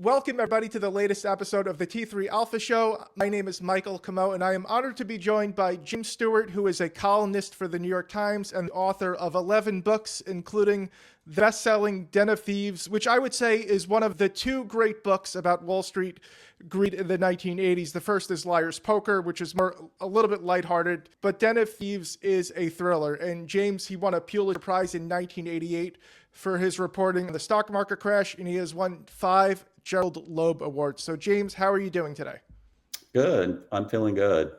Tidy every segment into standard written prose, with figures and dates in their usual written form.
Welcome, everybody, to the latest episode of the T3 Alpha Show. My name is Michael Comeau, and I am honored to be joined by James Stewart, who is a columnist for the New York Times and the author of 11 books, including the best-selling Den of Thieves, which I would say is one of the two great books about Wall Street greed in the 1980s. The first is Liar's Poker, which is a little bit lighthearted, but Den of Thieves is a thriller. And James, he won a Pulitzer Prize in 1988 for his reporting on the stock market crash, and he has won 5 Gerald Loeb Awards. So James, how are you doing today? Good. I'm feeling good.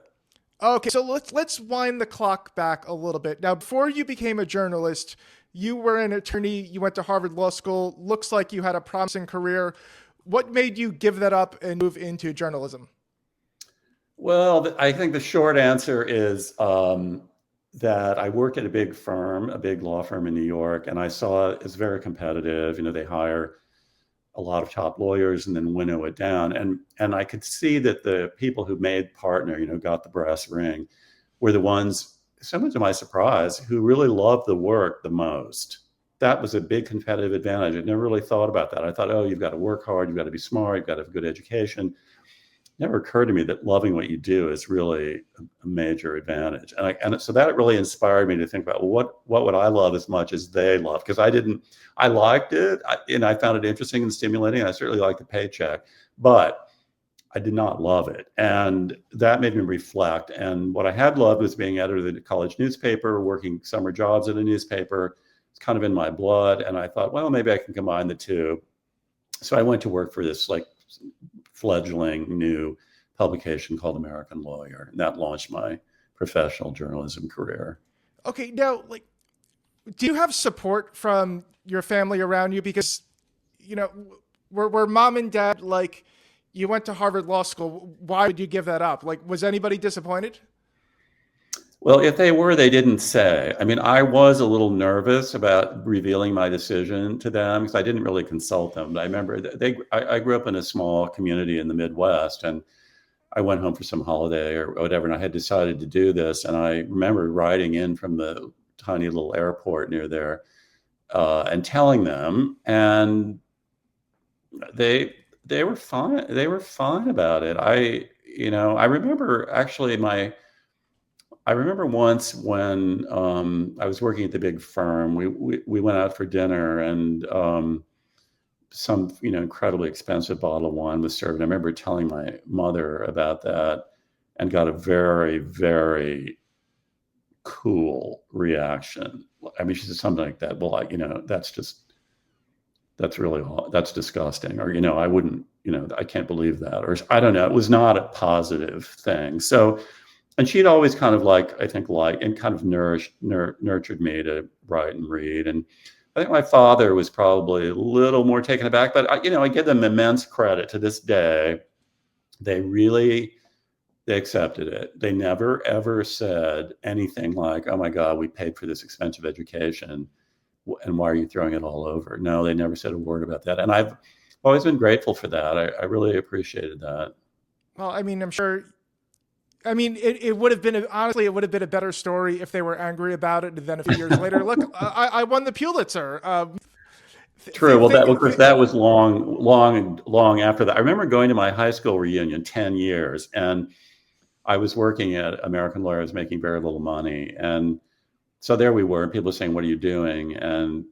Okay, so let's wind the clock back a little bit. Now, before you became a journalist, you were an attorney, you went to Harvard Law School, looks like you had a promising career. What made you give that up and move into journalism? Well, I think the short answer is that I worked at a big firm, a big law firm in New York, and I saw it's very competitive. You know, they hire a lot of top lawyers and then winnow it down. And I could see that the people who made partner, got the brass ring, were the ones, somewhat to my surprise, who really loved the work the most. That was a big competitive advantage. I never really thought about that. I thought, oh, you've got to work hard, you've got to be smart, you've got to have a good education. It never occurred to me that loving what you do is really a major advantage. And so that really inspired me to think about, well, what would I love as much as they love? Because I liked it, and I found it interesting and stimulating. And I certainly liked the paycheck, but I did not love it. And that made me reflect. And what I had loved was being editor of the college newspaper, working summer jobs at a newspaper. It's kind of in my blood. And I thought, well, maybe I can combine the two. So I went to work for this fledgling new publication called American Lawyer. And that launched my professional journalism career. Okay, now, do you have support from your family around you? Because, were mom and dad you went to Harvard Law School, why would you give that up? Was anybody disappointed? Well, if they were, they didn't say. I mean, I was a little nervous about revealing my decision to them because I didn't really consult them. But I remember I grew up in a small community in the Midwest, and I went home for some holiday or whatever, and I had decided to do this. And I remember riding in from the tiny little airport near there and telling them, and they were fine. They were fine about it. I remember actually I remember once when I was working at the big firm, we went out for dinner, and some incredibly expensive bottle of wine was served. And I remember telling my mother about that and got a very, very cool reaction. I mean, she said something like that. Well, that's disgusting. Or, I wouldn't, I can't believe that. Or I don't know. It was not a positive thing. So, and she'd always kind of nurtured me to write and read. And I think my father was probably a little more taken aback, but I give them immense credit to this day. They accepted it. They never, ever said anything like, oh my God, we paid for this expensive education, and why are you throwing it all over? No, they never said a word about that. And I've always been grateful for that. I really appreciated that. Well, I mean, I'm sure. I mean, it would have been, honestly, it would have been a better story if they were angry about it. And then a few years later, look, I won the Pulitzer. True. Well, that was long after that. I remember going to my high school reunion, 10 years, and I was working at American Lawyer. I was making very little money. And so there we were, and people were saying, what are you doing? And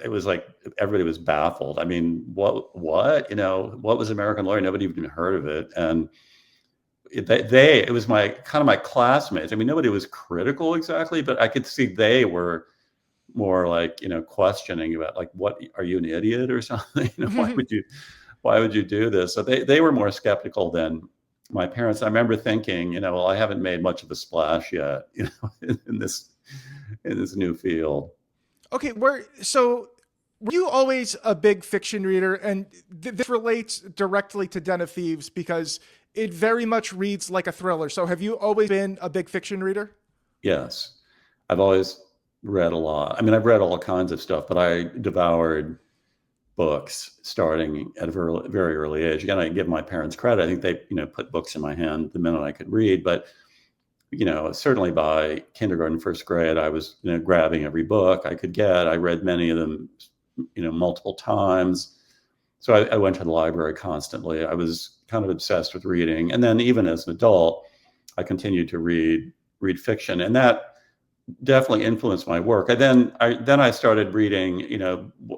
it was like everybody was baffled. I mean, what was American Lawyer? Nobody even heard of it. And it was my classmates. I mean, nobody was critical exactly, but I could see they were more questioning about what, are you an idiot or something? Why would you do this? So they were more skeptical than my parents. I remember thinking, well, I haven't made much of a splash yet, in this new field. Okay, were you always a big fiction reader? And this relates directly to Den of Thieves because it very much reads like a thriller. So have you always been a big fiction reader? Yes. I've always read a lot. I mean, I've read all kinds of stuff, but I devoured books starting at a very, very early age. Again, I give my parents credit. I think they, put books in my hand the minute I could read. But, certainly by kindergarten, first grade, I was, grabbing every book I could get. I read many of them, multiple times. So I went to the library constantly. I was kind of obsessed with reading. And then even as an adult, I continued to read fiction. And that definitely influenced my work. Then I started reading,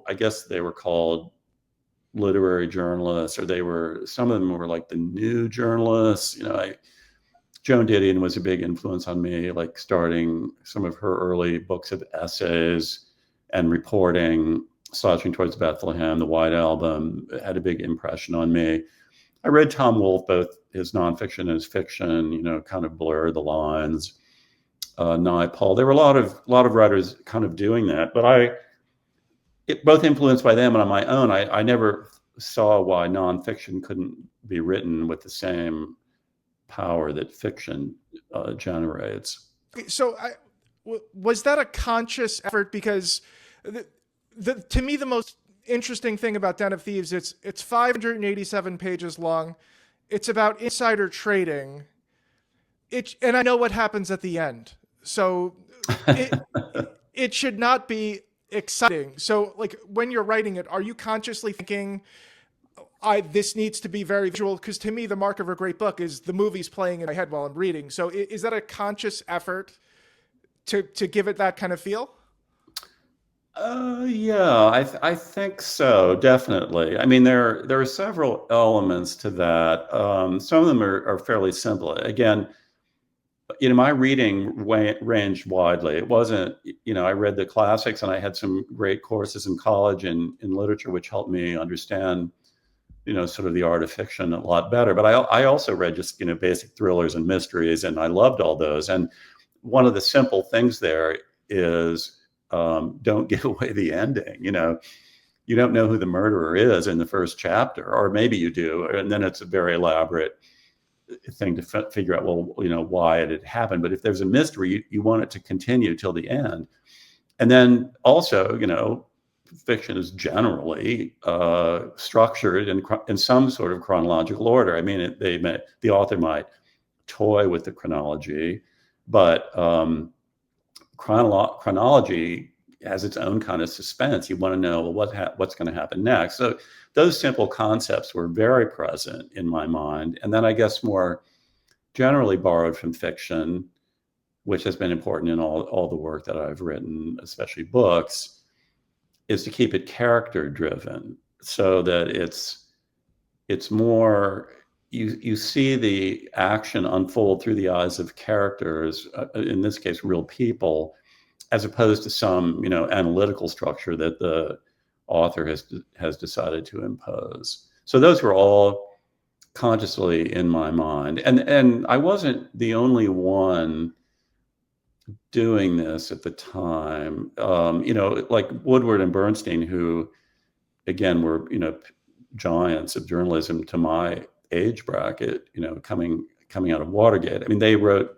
I guess they were called literary journalists, or some of them were like the new journalists. Joan Didion was a big influence on me, like starting some of her early books of essays and reporting. Slouching Towards Bethlehem, The White Album, had a big impression on me. I read Tom Wolfe, both his nonfiction and his fiction, kind of blurred the lines. Naipaul. There were a lot of writers kind of doing that, but both influenced by them and on my own, I never saw why nonfiction couldn't be written with the same power that fiction generates. So was that a conscious effort? Because to me, the most interesting thing about Den of Thieves, it's 587 pages long. It's about insider trading. And I know what happens at the end. So it should not be exciting. So like when you're writing it, are you consciously thinking, this needs to be very visual? Because to me, the mark of a great book is the movie's playing in my head while I'm reading. So is that a conscious effort to give it that kind of feel? Yeah, I think so, definitely. I mean, there are several elements to that. Some of them are fairly simple. Again, my reading ranged widely. It wasn't, I read the classics, and I had some great courses in college in literature, which helped me understand, sort of the art of fiction a lot better. But I also read just, basic thrillers and mysteries, and I loved all those. And one of the simple things there is, don't give away the ending. You don't know who the murderer is in the first chapter, or maybe you do, and then it's a very elaborate thing to figure out, well, why it had happened. But if there's a mystery, you want it to continue till the end. And then also, fiction is generally structured in some sort of chronological order. I mean, the author might toy with the chronology, but chronology has its own kind of suspense. You want to know, well, what's going to happen next. So those simple concepts were very present in my mind. And then I guess more generally borrowed from fiction, which has been important in all the work that I've written, especially books, is to keep it character driven, so that it's more, you see the action unfold through the eyes of characters, in this case, real people, as opposed to some, analytical structure that the author has decided to impose. So those were all consciously in my mind. And I wasn't the only one doing this at the time. Like Woodward and Bernstein, who, again, were, giants of journalism to my age bracket, coming out of Watergate. I mean, they wrote,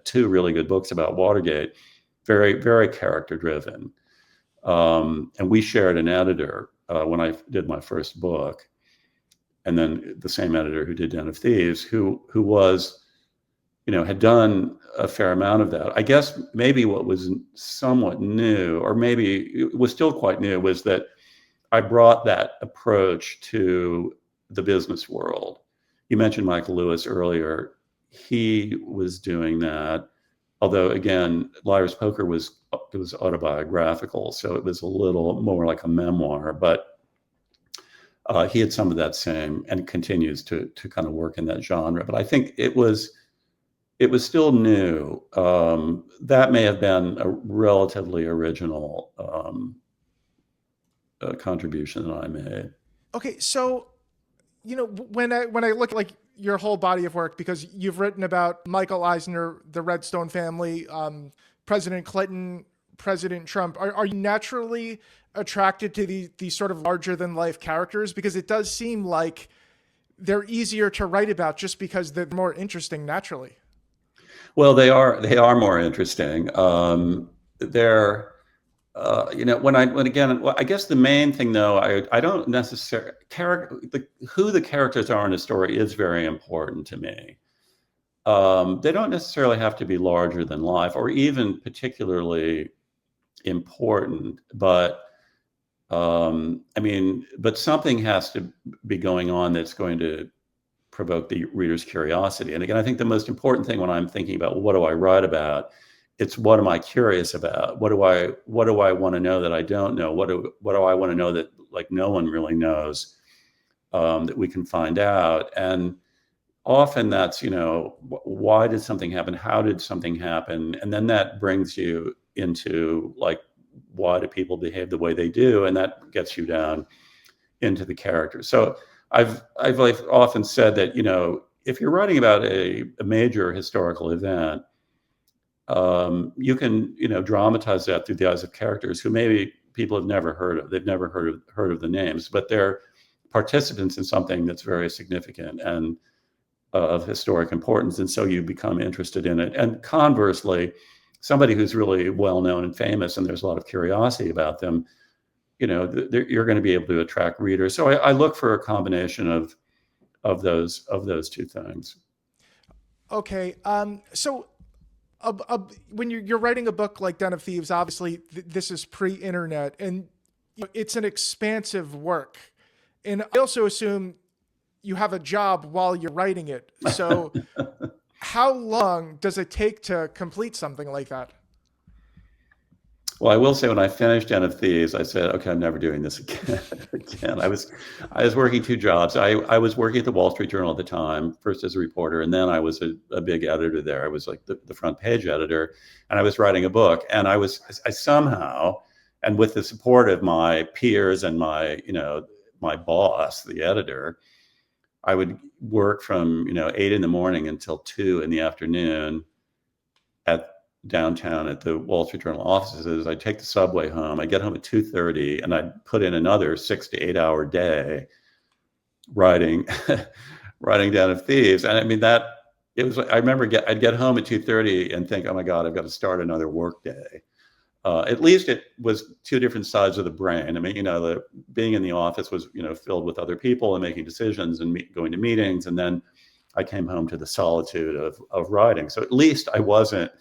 2 really good books about Watergate, very, very character driven. And we shared an editor when I did my first book, and then the same editor who did Den of Thieves, who was, had done a fair amount of that. I guess maybe what was somewhat new, or maybe it was still quite new, was that I brought that approach to the business world. You mentioned Michael Lewis earlier. He was doing that. Although, again, Liar's Poker was autobiographical, so it was a little more like a memoir. But he had some of that same, and continues to kind of work in that genre. But I think it was still new. That may have been a relatively original contribution that I made. Okay, so when I look at like your whole body of work, because you've written about Michael Eisner, the Redstone family, President Clinton, President Trump, are you naturally attracted to these sort of larger than life characters? Because it does seem like they're easier to write about just because they're more interesting naturally. Well, they are more interesting. They're I guess the main thing, though, I don't necessarily who the characters are in a story is very important to me. They don't necessarily have to be larger than life or even particularly important, but I mean, but something has to be going on that's going to provoke the reader's curiosity. And again, I think the most important thing when I'm thinking about, well, what do I write about? It's what am I curious about? What do I want to know that I don't know? What do I want to know that like no one really knows, that we can find out? And often that's, why did something happen? How did something happen? And then that brings you into like, why do people behave the way they do? And that gets you down into the characters. So I've like often said that, if you're writing about a major historical event, you can, dramatize that through the eyes of characters who maybe people have never heard of. They've never heard of the names, but they're participants in something that's very significant and of historic importance. And so you become interested in it. And conversely, somebody who's really well known and famous, and there's a lot of curiosity about them, you're going to be able to attract readers. So I look for a combination of those two things. Okay. So when you're writing a book like Den of Thieves, obviously this is pre-internet, and it's an expansive work. And I also assume you have a job while you're writing it. So how long does it take to complete something like that? Well, I will say when I finished Den of Thieves, I said, okay, I'm never doing this again. I was working two jobs. I was working at the Wall Street Journal at the time, first as a reporter, and then I was a big editor there. I was like the front page editor, and I was writing a book. And I somehow, and with the support of my peers and my boss, the editor, I would work from 8 in the morning until 2 in the afternoon at downtown at the Wall Street Journal offices. I'd take the subway home. I'd get home at 2:30, and I'd put in another 6 to 8 hour day writing Den of Thieves. And I mean I remember I'd get home at 2:30 and think, oh my God, I've got to start another work day. At least it was two different sides of the brain. I mean, being in the office was, filled with other people and making decisions and going to meetings. And then I came home to the solitude of writing. So at least I wasn't,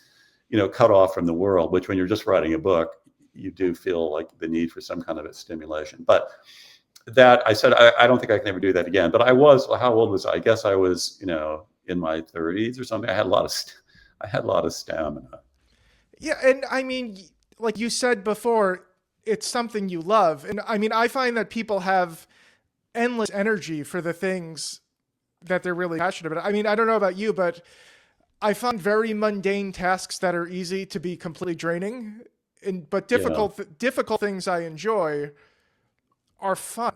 cut off from the world, which when you're just writing a book, you do feel like the need for some kind of a stimulation. But that I said, I don't think I can ever do that again. But how old was I? I guess I was, in my 30s or something. I had a lot of stamina. Yeah. And I mean, like you said before, it's something you love. And I mean, I find that people have endless energy for the things that they're really passionate about. I mean, I don't know about you, but I find very mundane tasks that are easy to be completely draining, but difficult things I enjoy are fun.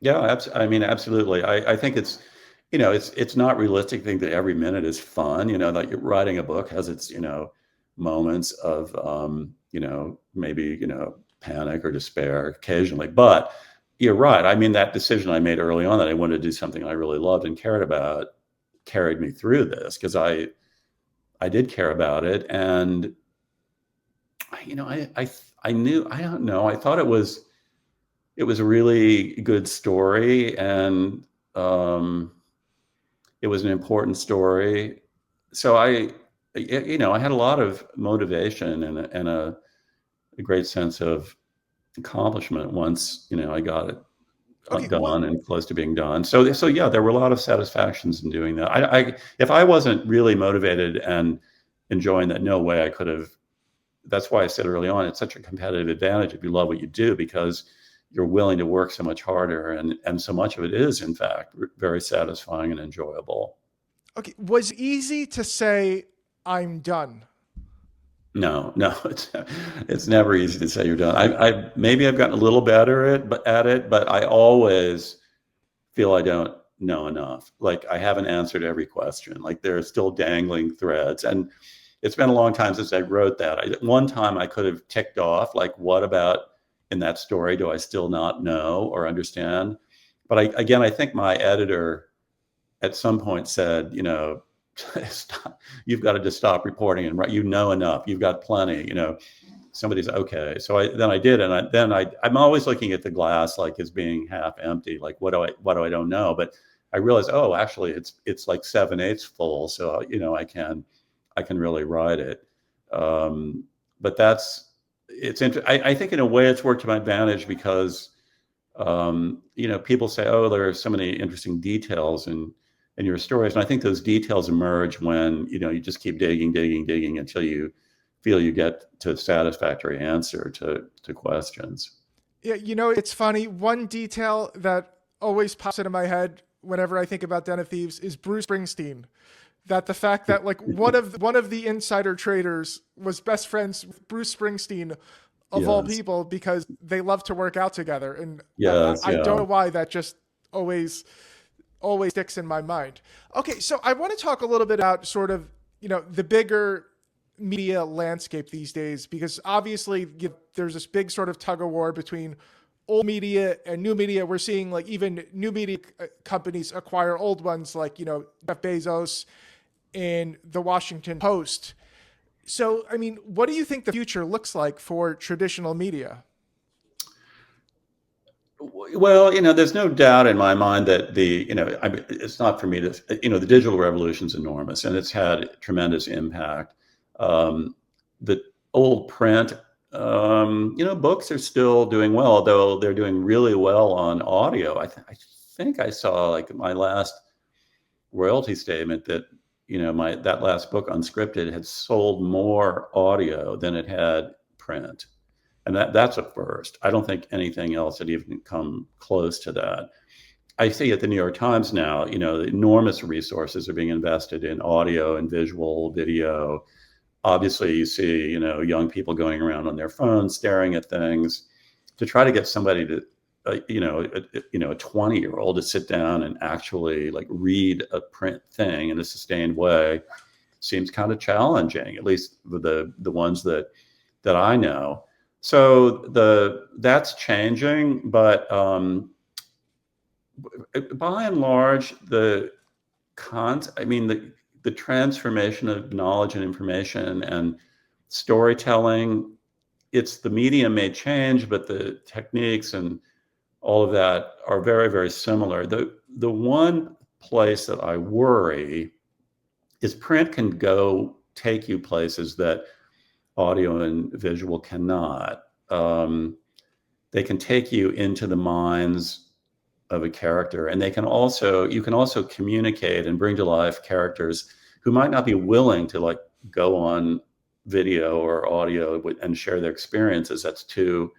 Yeah, I mean, absolutely. I think it's not realistic to think that every minute is fun. Like writing a book has its, moments of, maybe, panic or despair occasionally. But you're right. I mean, that decision I made early on that I wanted to do something I really loved and cared about carried me through this, because I did care about it. And, I knew, I don't know, I thought it was a really good story, and it was an important story. So I had a lot of motivation and a great sense of accomplishment once, I got it done and close to being done. So yeah, there were a lot of satisfactions in doing that. If I wasn't really motivated and enjoying that, no way I could have. That's why I said early on, it's such a competitive advantage if you love what you do, because you're willing to work so much harder, and so much of it is, in fact, very satisfying and enjoyable. Okay. Was it easy to say, I'm done? No, it's never easy to say you're done. Maybe I've gotten a little better at it, but I always feel I don't know enough. Like I haven't answered every question. Like there are still dangling threads, and it's been a long time since I wrote that. One time I could have ticked off, like, what about in that story do I still not know or understand? But I think my editor at some point said, stop, you've got to just stop reporting and write. Enough. You've got plenty. Somebody's okay. So I did, and I'm always looking at the glass like as being half empty. Like what do I don't know? But I realized, oh, actually, it's like 7/8 full. So I can really write it. But that's I think in a way it's worked to my advantage because people say, oh, there are so many interesting details in your stories. And I think those details emerge when, you just keep digging until you feel you get to a satisfactory answer to questions. Yeah, it's funny. One detail that always pops into my head whenever I think about Den of Thieves is Bruce Springsteen. That the fact that like one of the insider traders was best friends with Bruce Springsteen of all Yes. people because they love to work out together, and Yes. I don't Yeah. know why that just always sticks in my mind. Okay, so I want to talk a little bit about sort of the bigger media landscape these days, because obviously there's this big sort of tug of war between old media and new media. We're seeing like even new media companies acquire old ones, like Jeff Bezos and the Washington Post. So, I mean, what do you think the future looks like for traditional media? Well, there's no doubt in my mind that it's not for me to, the digital revolution's enormous and it's had tremendous impact. The old print, books are still doing well, although they're doing really well on audio. I think I saw like my last royalty statement that, that last book, Unscripted, had sold more audio than it had print. And that's a first. I don't think anything else had even come close to that. I see at the New York Times now, enormous resources are being invested in audio and visual video. Obviously, you see, young people going around on their phones, staring at things. To try to get somebody to, a 20-year-old to sit down and actually like read a print thing in a sustained way seems kind of challenging, at least with the ones that I know. So that's changing, but by and large, the transformation of knowledge and information and storytelling, the medium may change, but the techniques and all of that are very, very similar. The one place that I worry is print can take you places that audio and visual cannot. They can take you into the minds of a character, and you can also communicate and bring to life characters who might not be willing to like go on video or audio and share their experiences. That's too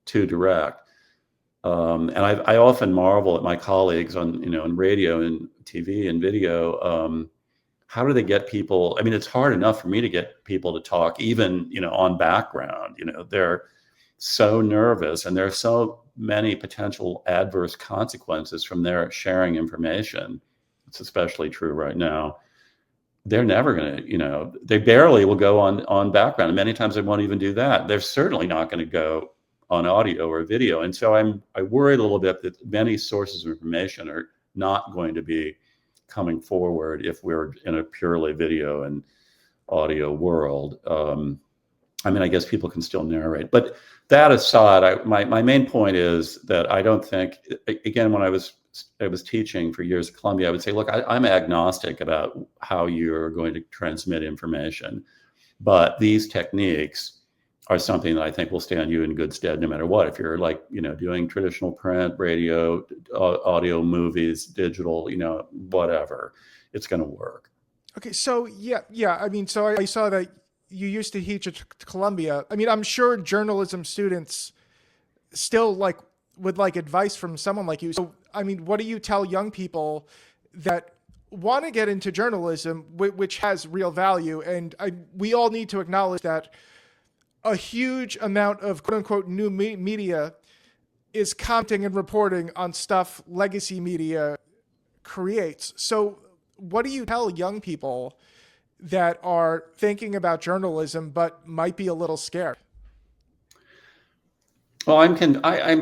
direct. And I often marvel at my colleagues on radio and TV and video. How do they get people? I mean, it's hard enough for me to get people to talk, even, on background. They're so nervous and there are so many potential adverse consequences from their sharing information. It's especially true right now. They're never going to, they barely will go on background. And many times they won't even do that. They're certainly not going to go on audio or video. And so I worry a little bit that many sources of information are not going to be coming forward if we're in a purely video and audio world. I guess people can still narrate, but that aside, my main point is that I don't think, again, when I was teaching for years at Columbia, I would say, look, I'm agnostic about how you're going to transmit information, but these techniques are something that I think will stand you in good stead no matter what. If you're like, doing traditional print, radio, audio, movies, digital, whatever, it's going to work. Okay, so yeah. I mean, so I saw that you used to teach at Columbia. I mean, I'm sure journalism students still like would like advice from someone like you. So, I mean, what do you tell young people that want to get into journalism, which has real value? And we all need to acknowledge that a huge amount of quote unquote new media is commenting and reporting on stuff legacy media creates. So what do you tell young people that are thinking about journalism but might be a little scared? Well, I'm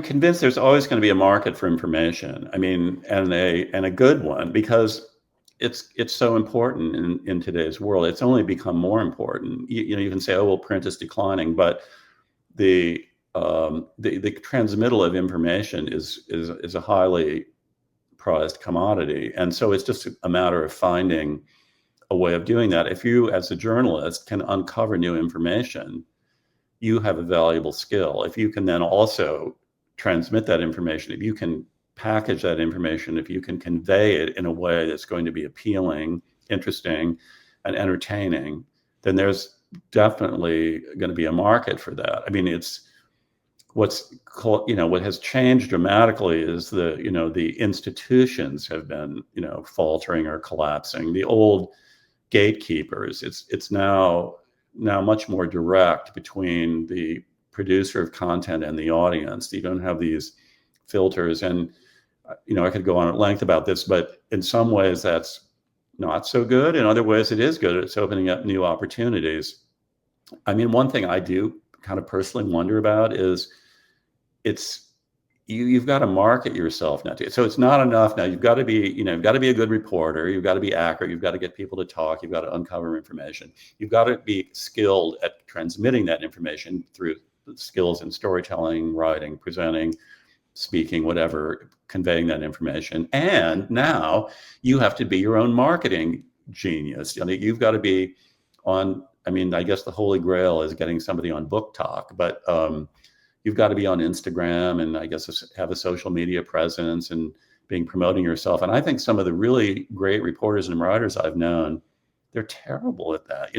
convinced there's always going to be a market for information. I mean, and a good one, because it's so important in today's world. It's only become more important. You can say, oh, well, print is declining, but the transmittal of information is a highly prized commodity, and so it's just a matter of finding a way of doing that. If you, as a journalist, can uncover new information, you have a valuable skill. If you can then also transmit that information, if you can package that information, if you can convey it in a way that's going to be appealing, interesting, and entertaining, then there's definitely going to be a market for that. I mean, it's what's called, what has changed dramatically is the institutions have been, faltering or collapsing. The old gatekeepers, it's now much more direct between the producer of content and the audience. You don't have these filters. And, I could go on at length about this, but in some ways that's not so good. In other ways it is good. It's opening up new opportunities. I mean, one thing I do kind of personally wonder about is you've got to market yourself now. So it's not enough now. You've got to be, you've got to be a good reporter. You've got to be accurate. You've got to get people to talk. You've got to uncover information. You've got to be skilled at transmitting that information through skills in storytelling, writing, presenting, speaking, whatever, conveying that information. And now you have to be your own marketing genius. You've got to be on, I guess the holy grail is getting somebody on Book Talk, but you've got to be on Instagram and I guess have a social media presence and promoting yourself. And I think some of the really great reporters and writers I've known, they're terrible at that.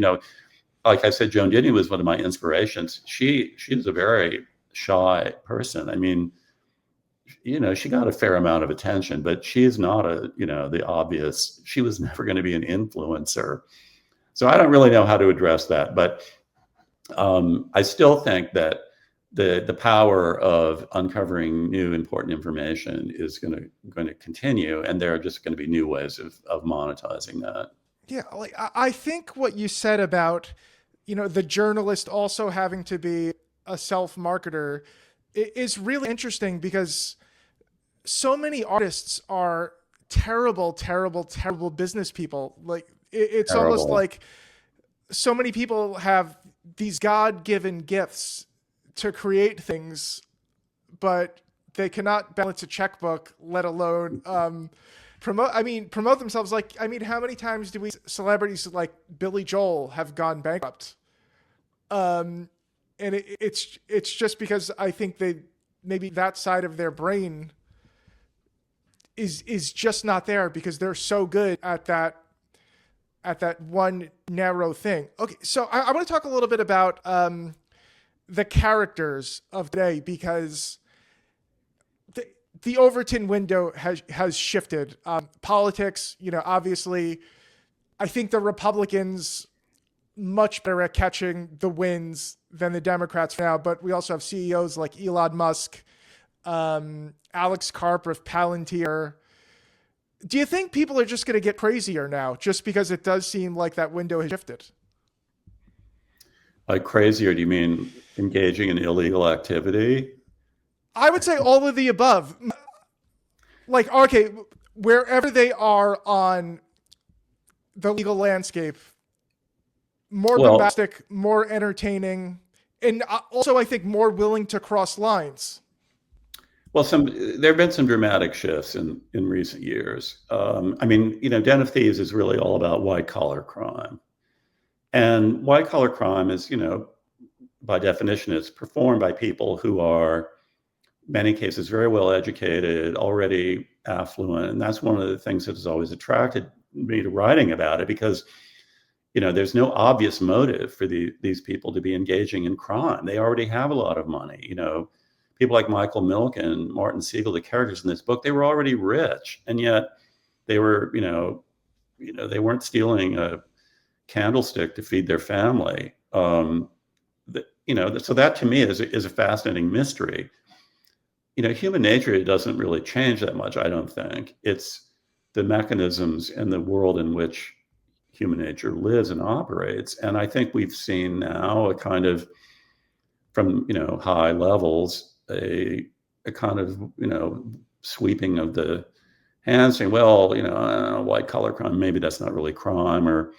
Like I said, Joan Didion was one of my inspirations. She's a very shy person. I mean, she got a fair amount of attention, but she's not the obvious, she was never going to be an influencer. So I don't really know how to address that, but I still think that the power of uncovering new important information is going to continue, and there are just going to be new ways of monetizing that. Yeah, like I think what you said about the journalist also having to be a self-marketer is really interesting, because so many artists are terrible business people. Like it's Terrible. almost like so many people have these God-given gifts to create things, but they cannot balance a checkbook, let alone promote themselves. Like, how many times do we celebrities like Billy Joel have gone bankrupt? And it's just because I think maybe that side of their brain is just not there, because they're so good at that one narrow thing. Okay, so I want to talk a little bit about the characters of today, because the Overton window has shifted. Politics, obviously, I think the Republicans much better at catching the wins than the Democrats now, but we also have CEOs like Elon Musk, Alex Karp of Palantir. Do you think people are just going to get crazier now, just because it does seem like that window has shifted? Like crazier, do you mean engaging in illegal activity? I would say all of the above. Like, okay, wherever they are on the legal landscape, more bombastic, more entertaining, and also I think more willing to cross lines. Well, there have been some dramatic shifts in recent years. Den of Thieves is really all about white collar crime. And white collar crime is, by definition, it's performed by people who are, in many cases, very well educated, already affluent. And that's one of the things that has always attracted me to writing about it, because, there's no obvious motive for these people to be engaging in crime. They already have a lot of money. People like Michael Milken, Martin Siegel, the characters in this book, they were already rich. And yet they were, they weren't stealing a candlestick to feed their family. So that to me is a fascinating mystery. Human nature doesn't really change that much, I don't think. It's the mechanisms and the world in which human nature lives and operates. And I think we've seen now a kind of, from high levels, a kind of sweeping of the hands, saying, well, white collar crime, maybe that's not really crime, or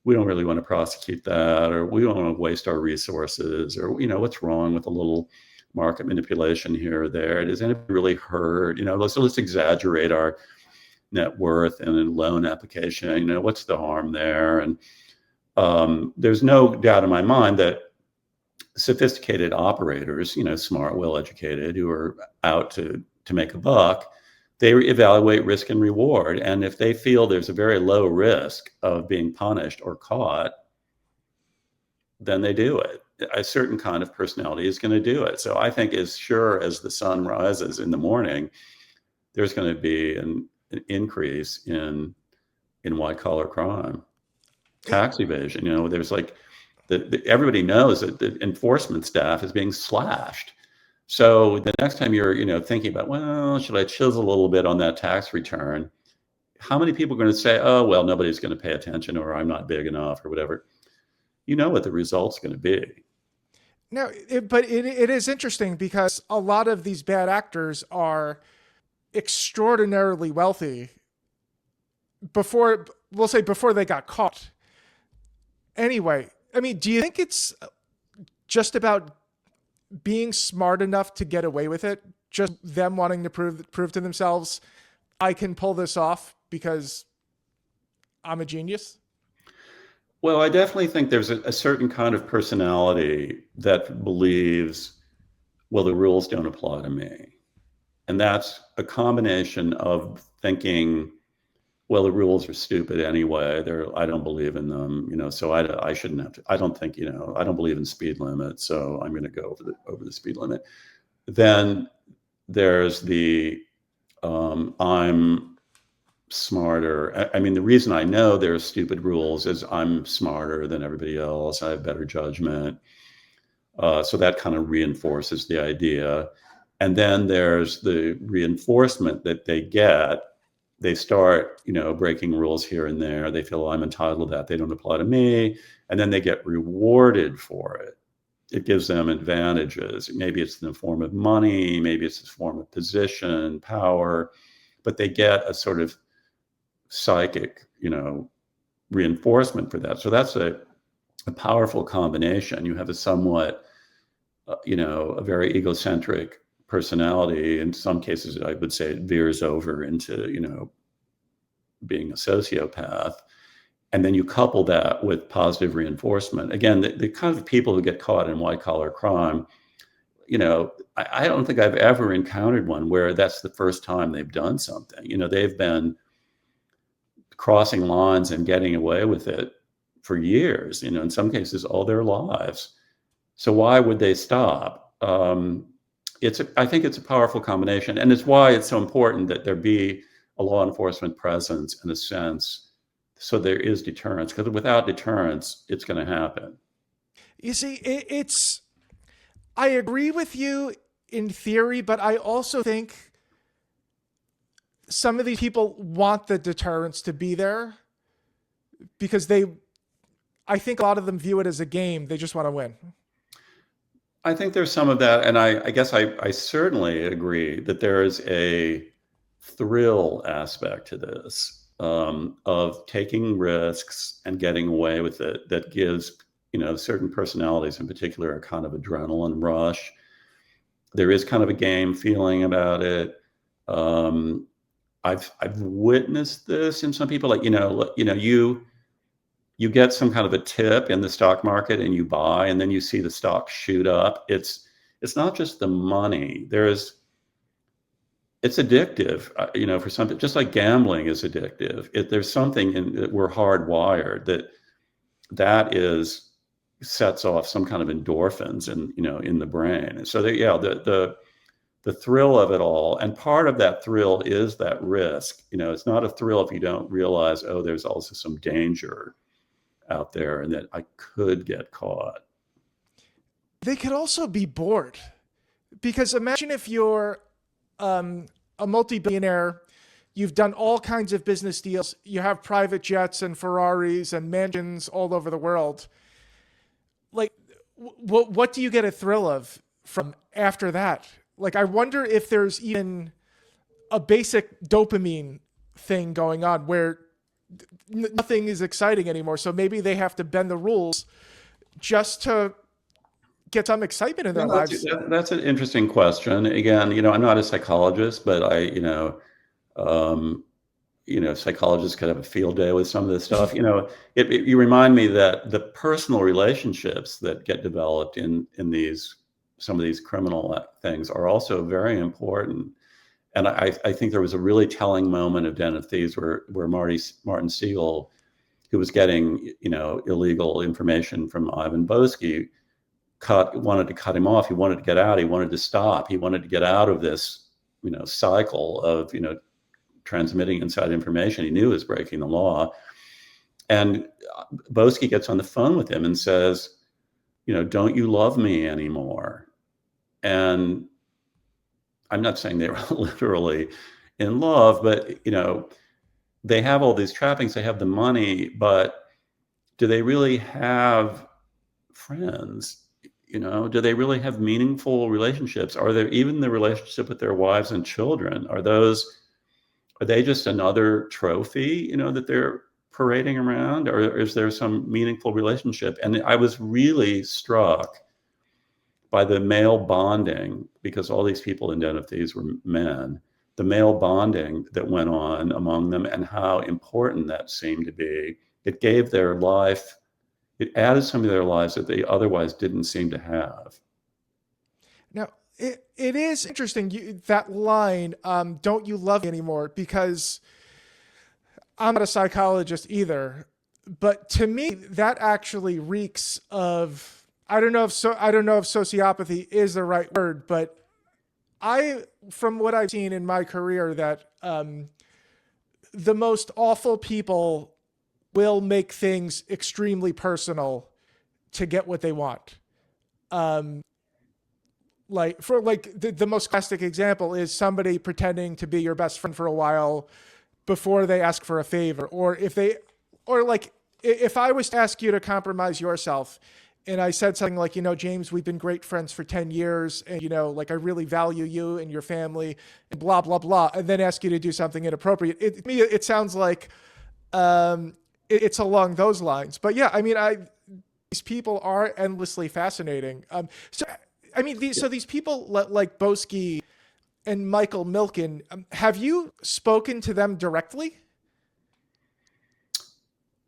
we don't really want to prosecute that, or we don't want to waste our resources, or what's wrong with a little market manipulation here or there? Does anybody really hurt? Let's exaggerate our net worth in a loan application. What's the harm there? And there's no doubt in my mind that sophisticated operators, smart, well-educated, who are out to make a buck. They evaluate risk and reward. And if they feel there's a very low risk of being punished or caught, then they do it. A certain kind of personality is going to do it. So I think as sure as the sun rises in the morning, there's going to be an increase in white collar crime, tax evasion. There's like everybody knows that the enforcement staff is being slashed. So the next time you're, thinking about, well, should I chisel a little bit on that tax return? How many people are going to say, oh, well, nobody's going to pay attention, or I'm not big enough, or whatever? You know what the result's going to be. No, but it is interesting because a lot of these bad actors are extraordinarily wealthy before they got caught. Anyway, I mean, do you think it's just about being smart enough to get away with it? Just them wanting to prove to themselves, I can pull this off because I'm a genius? Well, I definitely think there's a certain kind of personality that believes, well, the rules don't apply to me. And that's a combination of thinking, well, the rules are stupid anyway. I don't believe in them, so I shouldn't have to. I don't think, I don't believe in speed limits, so I'm going to go over the speed limit. Then there's the I'm smarter. I mean, the reason I know there's stupid rules is I'm smarter than everybody else. I have better judgment. So that kind of reinforces the idea. And then there's the reinforcement that they get. They start, breaking rules here and there. They feel, I'm entitled to that. They don't apply to me. And then they get rewarded for it. It gives them advantages. Maybe it's in the form of money. Maybe it's in the form of position, power. But they get a sort of psychic, reinforcement for that. So that's a powerful combination. You have a somewhat, a very egocentric personality. In some cases, I would say it veers over into, being a sociopath. And then you couple that with positive reinforcement. Again, the kind of people who get caught in white collar crime, I don't think I've ever encountered one where that's the first time they've done something. They've been crossing lines and getting away with it for years, in some cases all their lives. So why would they stop? I think it's a powerful combination, and it's why it's so important that there be a law enforcement presence in a sense, so there is deterrence, because without deterrence, it's going to happen. You see, I agree with you in theory, but I also think some of these people want the deterrence to be there because I think a lot of them view it as a game. They just want to win. I think there's some of that. And I guess I certainly agree that there is a thrill aspect to this, of taking risks and getting away with it, that gives, certain personalities in particular a kind of adrenaline rush. There is kind of a game feeling about it. I've witnessed this in some people, like, you get some kind of a tip in the stock market and you buy, and then you see the stock shoot up. It's not just the money. It's addictive, for something, just like gambling is addictive. There's something that we're hardwired that sets off some kind of endorphins in the brain. And so the thrill of it all, and part of that thrill is that risk. It's not a thrill if you don't realize, oh, there's also some danger out there and that I could get caught. They could also be bored, because imagine if you're a multi-billionaire, you've done all kinds of business deals, you have private jets and Ferraris and mansions all over the world. Like, what do you get a thrill of from after that? Like, I wonder if there's even a basic dopamine thing going on where nothing is exciting anymore. So maybe they have to bend the rules just to get some excitement in their lives. That's an interesting question. Again, I'm not a psychologist, but psychologists could have a field day with some of this stuff. You remind me that the personal relationships that get developed in some of these criminal things are also very important. And I think there was a really telling moment of Den of Thieves where Martin Siegel, who was getting illegal information from Ivan Boesky, wanted to cut him off. He wanted to get out. He wanted to stop. He wanted to get out of this cycle of transmitting inside information. He knew he was breaking the law. And Boesky gets on the phone with him and says, don't you love me anymore? And I'm not saying they were literally in love, but they have all these trappings. They have the money, but do they really have friends? Do they really have meaningful relationships? Are there even the relationship with their wives and children? Are they just another trophy, that they're parading around, or is there some meaningful relationship? And I was really struck by the male bonding, because all these people in Den of Thieves were men, the male bonding that went on among them and how important that seemed to be. It gave their life, it added some of their lives that they otherwise didn't seem to have. Now, it is interesting, that line, don't you love me anymore, because I'm not a psychologist either, but to me, that actually reeks of, I don't know if sociopathy is the right word, but from what I've seen in my career, that the most awful people will make things extremely personal to get what they want. The most classic example is somebody pretending to be your best friend for a while before they ask for a favor, or if I was to ask you to compromise yourself, and I said something like, James, we've been great friends for 10 years, and I really value you and your family, and blah blah blah, and then ask you to do something inappropriate. To me, it sounds like it's along those lines. But yeah, these people are endlessly fascinating. These people like Boesky and Michael Milken, have you spoken to them directly?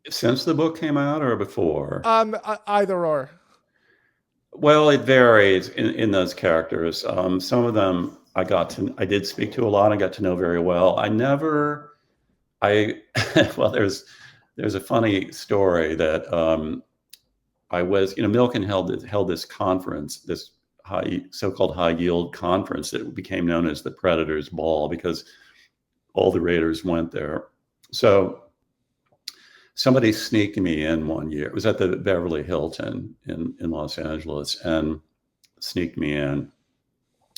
Since the book came out or before? Either or. Well, it varies in those characters. Some of them I did speak to a lot. I got to know very well. Well, there's a funny story that Milken held this conference, this so-called high yield conference that became known as the Predators Ball, because all the raiders went there. So somebody sneaked me in one year. It was at the Beverly Hilton in Los Angeles, and sneaked me in.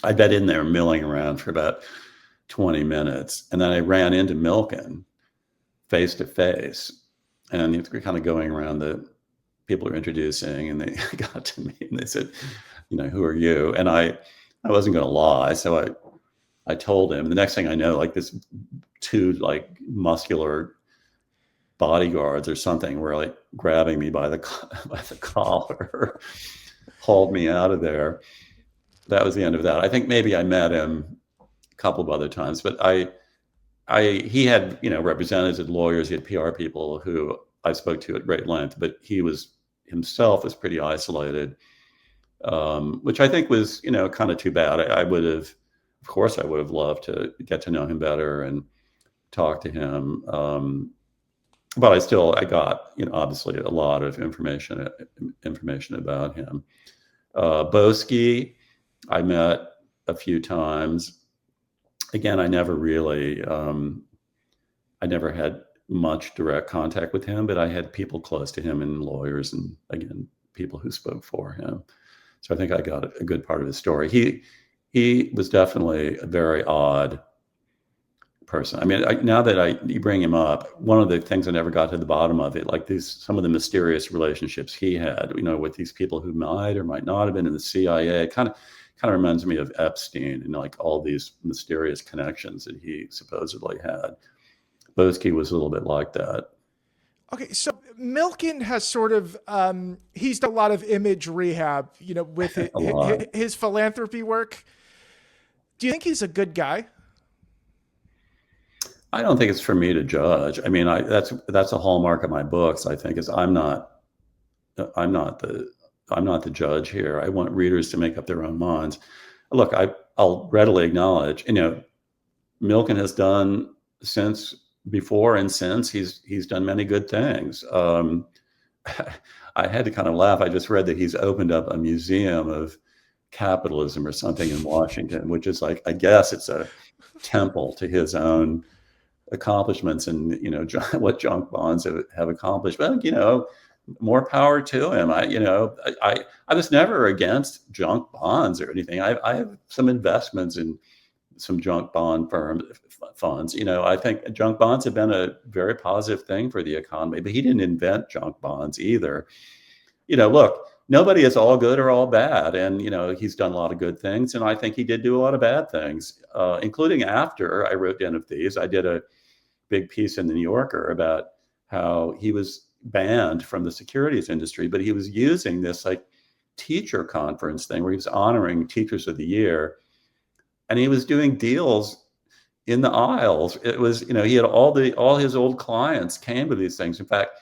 I'd been in there milling around for about 20 minutes. And then I ran into Milken face to face, and we're kind of going around the people are introducing, and they got to me and they said, who are you? And I wasn't going to lie. So I told him. The next thing I know, this two muscular bodyguards or something were grabbing me by the collar, hauled me out of there. That was the end of that. I think maybe I met him a couple of other times, but he had representatives, lawyers, he had PR people who I spoke to at great length, but he himself was pretty isolated, which I think was kind of too bad. I would have loved to get to know him better and talk to him. But I got, obviously a lot of information about him. Boesky, I met a few times. Again, I never had much direct contact with him, but I had people close to him and lawyers, and again, people who spoke for him. So I think I got a good part of his story. He was definitely a very odd person. Now that you bring him up, one of the things I never got to the bottom of it, some of the mysterious relationships he had, with these people who might or might not have been in the CIA, kind of reminds me of Epstein and all these mysterious connections that he supposedly had. Boesky was a little bit like that. Okay, so Milken has sort of, he's done a lot of image rehab, with his philanthropy work. Do you think he's a good guy? I don't think it's for me to judge. I mean, that's a hallmark of my books. I think is I'm not the I'm not the judge here. I want readers to make up their own minds. Look, I'll readily acknowledge, Milken has done since before and since he's done many good things. I had to kind of laugh. I just read that he's opened up a museum of capitalism or something in Washington, which is like, I guess it's a temple to his own accomplishments and what junk bonds have accomplished. But more power to him. I was never against junk bonds or anything. I have some investments in some junk bond funds. I think junk bonds have been a very positive thing for the economy, but he didn't invent junk bonds either. Look, nobody is all good or all bad. And, he's done a lot of good things. And I think he did do a lot of bad things, including after I wrote Den of Thieves. I did a big piece in the New Yorker about how he was banned from the securities industry, but he was using this like teacher conference thing where he was honoring teachers of the year. And he was doing deals in the aisles. It was, he had all his old clients came to these things. In fact,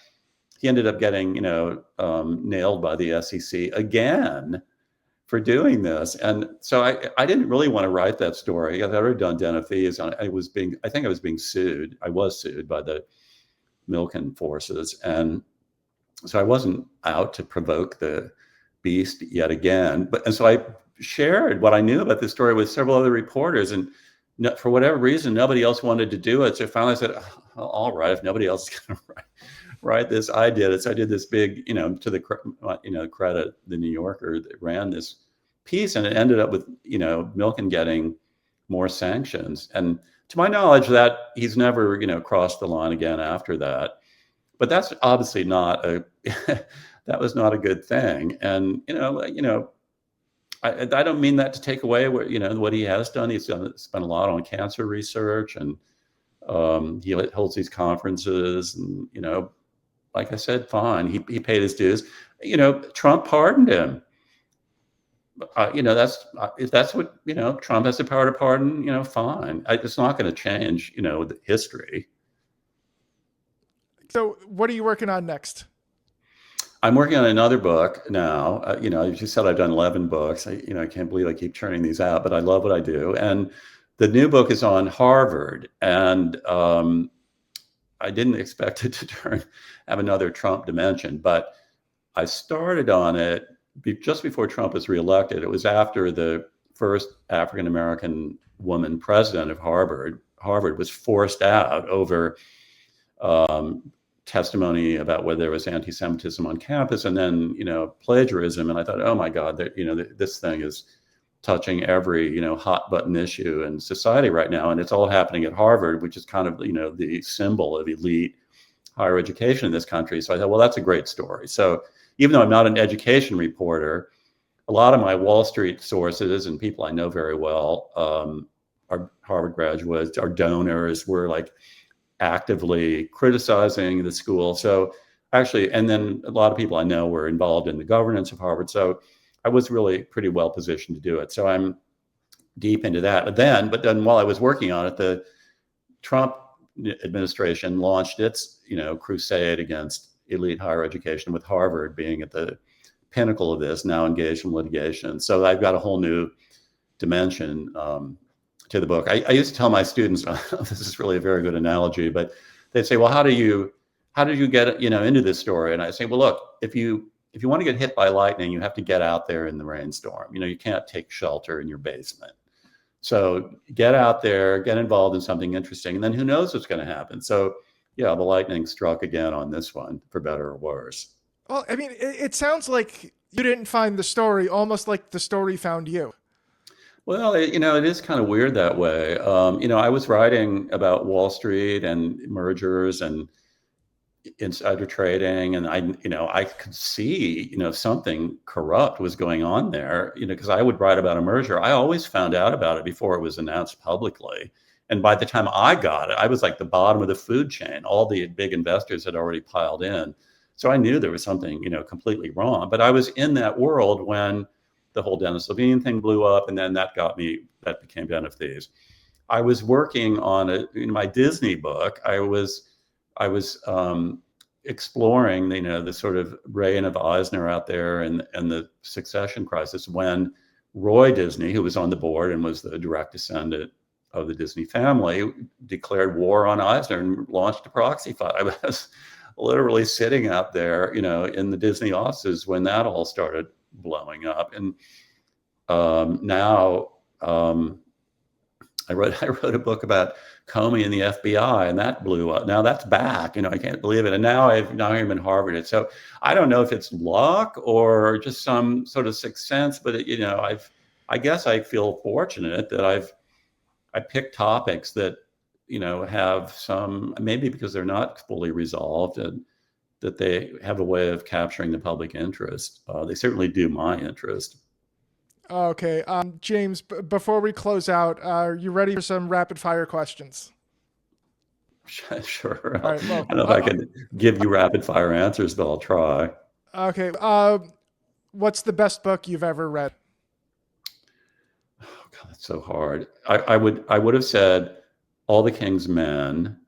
he ended up getting, nailed by the SEC again for doing this. And so I didn't really want to write that story. I'd already done Den of Thieves. I think I was being sued. I was sued by the Milken forces. And so I wasn't out to provoke the beast yet again. And so I shared what I knew about this story with several other reporters. And for whatever reason, nobody else wanted to do it. So finally I said, oh, all right, if nobody else is going to write this, I did it. So I did this big, to the credit the New Yorker that ran this piece, and it ended up with Milken getting more sanctions. And to my knowledge, that he's never crossed the line again after that. But that's obviously not that was not a good thing. And I don't mean that to take away what he has done. He's spent a lot on cancer research, and he holds these conferences, and like I said, fine. He paid his dues. Trump pardoned him. If that's what Trump has the power to pardon. Fine. It's not going to change the history. So, what are you working on next? I'm working on another book now. As you said, I've done 11 books. I can't believe I keep churning these out, but I love what I do. And the new book is on Harvard, and I didn't expect it to have another Trump dimension, but I started on it just before Trump was reelected. It was after the first African-American woman president of Harvard. Harvard was forced out over testimony about whether there was anti-Semitism on campus, and then plagiarism. And I thought, oh my God, this thing is touching every hot button issue in society right now, and it's all happening at Harvard, which is kind of the symbol of elite higher education in this country. So I thought, well, that's a great story. So even though I'm not an education reporter, a lot of my Wall Street sources and people I know very well are Harvard graduates, are donors, were like actively criticizing the school. So actually, and then a lot of people I know were involved in the governance of Harvard. So I was really pretty well positioned to do it. So I'm deep into that. But then while I was working on it, the Trump administration launched its, crusade against elite higher education, with Harvard being at the pinnacle of this, now engaged in litigation. So I've got a whole new dimension to the book. I used to tell my students, this is really a very good analogy, but they'd say, well, how did you get, into this story? And I say, well, look, if you want to get hit by lightning, you have to get out there in the rainstorm. You can't take shelter in your basement. So get out there, get involved in something interesting, and then who knows what's going to happen. So yeah, the lightning struck again on this one, for better or worse. Well, I mean, it sounds like you didn't find the story, almost like the story found you. Well, it is kind of weird that way. I was writing about Wall Street and mergers and insider trading, and I could see, something corrupt was going on there, because I would write about a merger. I always found out about it before it was announced publicly. And by the time I got it, I was like the bottom of the food chain. All the big investors had already piled in. So I knew there was something, completely wrong. But I was in that world when the whole Dennis Levine thing blew up, and then that became Den of Thieves. I was working on my Disney book. I was exploring, the sort of reign of Eisner out there and the succession crisis when Roy Disney, who was on the board and was the direct descendant of the Disney family, declared war on Eisner and launched a proxy fight. I was literally sitting out there, in the Disney offices when that all started blowing up. And now I wrote a book about Comey and the FBI, and that blew up. Now that's back. I can't believe it. And now I'm in Harvard. So I don't know if it's luck or just some sort of sixth sense, but I guess I feel fortunate that I picked topics that have some, maybe because they're not fully resolved, and that they have a way of capturing the public interest. They certainly do my interest. Okay. James, before we close out, are you ready for some rapid fire questions? Sure. All right, well, I don't know if I can give you rapid fire answers, but I'll try. Okay. What's the best book you've ever read? Oh God, that's so hard. I would have said All the King's Men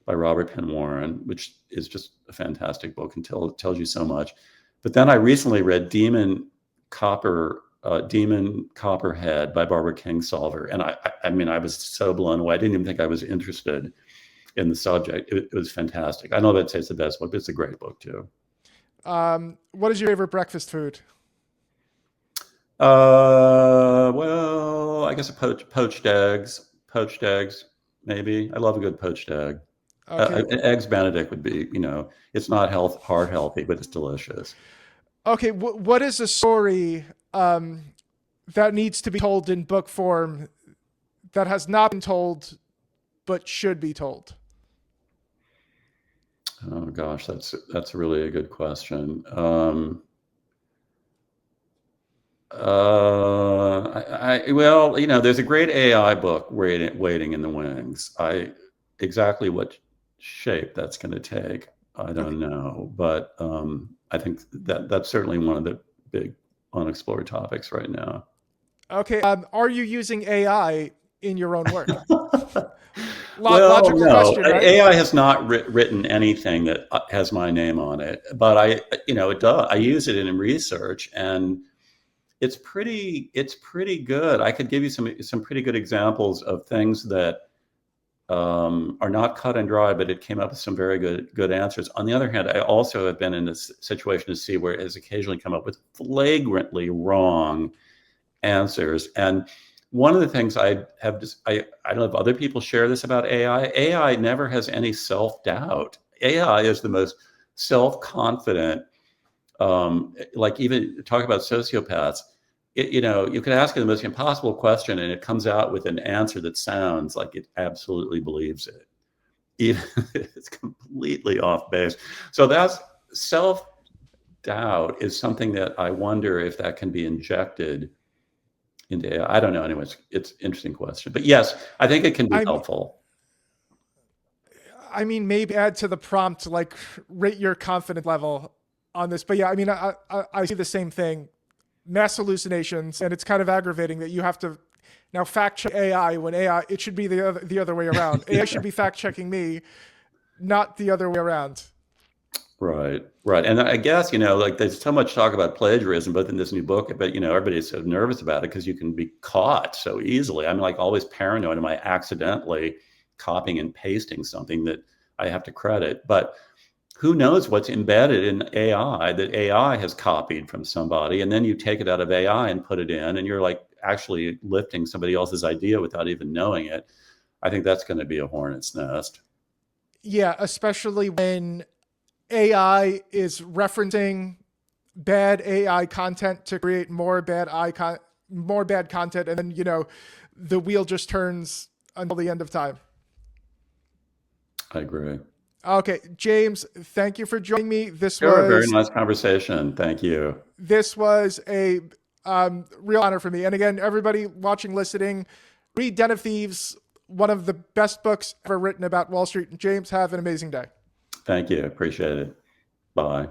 by Robert Penn Warren, which is just a fantastic book and tells you so much. But then I recently read Demon Copperhead by Barbara Kingsolver. And I was so blown away. I didn't even think I was interested in the subject. It was fantastic. I know that it's the best book, but it's a great book too. What is your favorite breakfast food? Well, I guess poached eggs, maybe. I love a good poached egg. Okay. Eggs Benedict would be, it's not heart healthy, but it's delicious. Okay. What is a story that needs to be told in book form that has not been told but should be told? Oh gosh, that's really a good question. Well, there's a great AI book waiting in the wings. Exactly what shape that's going to take, I don't know, but I think that's certainly one of the big unexplored topics right now. Okay. Are you using AI in your own work? Well, Logical no, question, right? AI has not written anything that has my name on it, but it does. I use it in research, and it's pretty good. I could give you some pretty good examples of things that are not cut and dry, but it came up with some very good answers. On the other hand, I also have been in this situation to see where it has occasionally come up with flagrantly wrong answers. And one of the things I don't know if other people share this about AI. AI never has any self-doubt. AI is the most self-confident. Like, even talk about sociopaths. You can ask it the most impossible question, and it comes out with an answer that sounds like it absolutely believes it, even if it's completely off base. So that's self-doubt is something that I wonder if that can be injected into AI. I don't know. Anyways, it's an interesting question. But yes, I think it can be helpful. I mean, maybe add to the prompt, like, rate your confidence level on this. But yeah, I mean, I see the same thing. Mass hallucinations, and it's kind of aggravating that you have to now fact check AI when AI, it should be the other way around. AI should be fact checking me, not the other way around. Right. And I guess, like, there's so much talk about plagiarism, both in this new book, but, everybody's so nervous about it because you can be caught so easily. I'm like always paranoid. Am I accidentally copying and pasting something that I have to credit? But who knows what's embedded in AI that AI has copied from somebody, and then you take it out of AI and put it in, and you're like actually lifting somebody else's idea without even knowing it. I think that's going to be a hornet's nest. Yeah, especially when AI is referencing bad AI content to create more bad content, and then the wheel just turns until the end of time. I agree. Okay, James, thank you for joining me. This Sure, was very nice conversation. Thank you. This was a real honor for me. And again, everybody watching, listening, read Den of Thieves, one of the best books ever written about Wall Street. And James, have an amazing day. Thank you. Appreciate it. Bye.